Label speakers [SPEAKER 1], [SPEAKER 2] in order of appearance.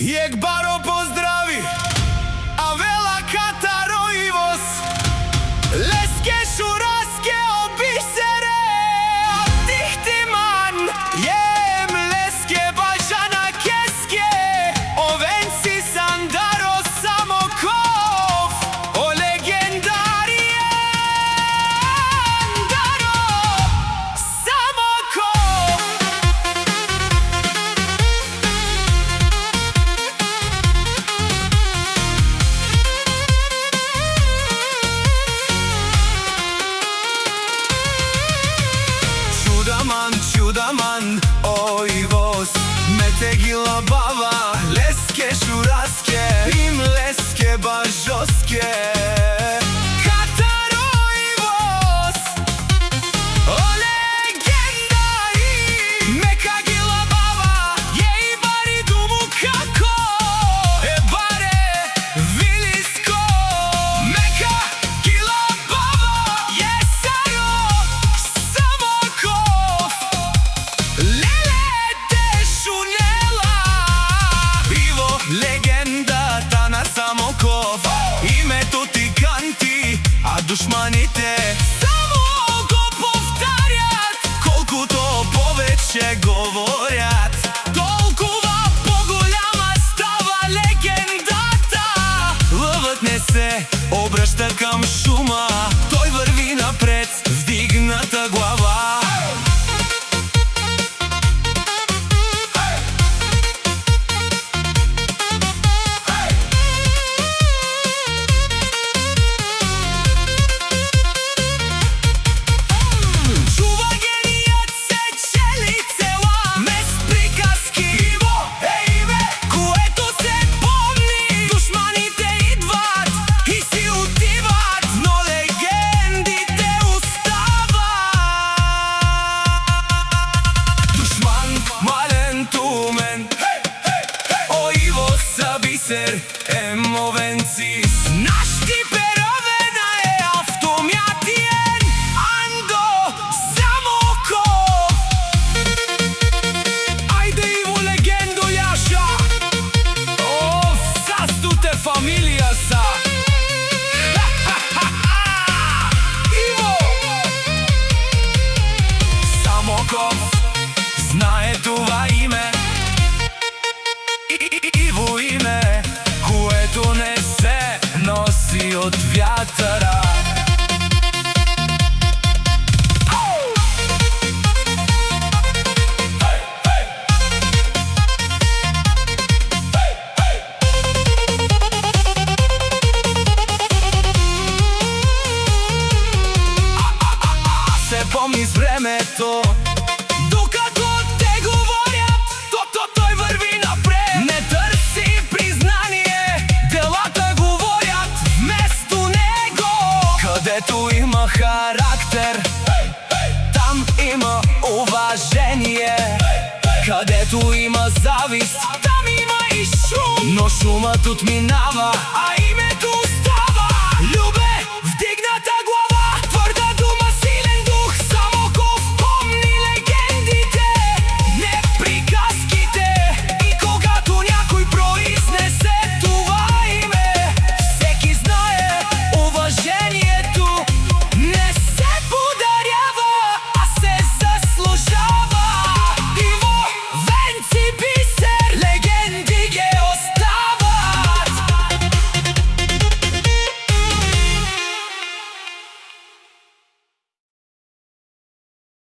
[SPEAKER 1] Јек баро поздрави, а вела катаро и воз. Леске шураске обисере, а тихти ман, jem леске бажана кеске, овенци сандаро самоков, о легендаријан даро самоков. Чудаман, ој воз, метегила бава, леске шураске, им леске бажоске. Катаро и воз, о легендари, мека гила бава, је и бари думу како, е баре вилиско. Мека гила бава, је саро самоков. Легендата на Самоков, името ти канти, а душманите само го повтарят. Колкото повече говорят, толкова по-голяма става легендата. Лъвът не се обръща към шума, той върви напред с вдигната глава. Емовенцис, нашти перовена е автомјатиен Андо Самоков. Ајде Иво легендо јаша, оф, састуте фамилија са. Иво Самоков знае това име, Иво име, което не се носи от вятъра. Се помни с времето, докато те говорят, той върви напред. Не търси признание, делата говорят вместо него. Където има характер, там има уважение. Където има завист, там има и шум. Но шумът отминава,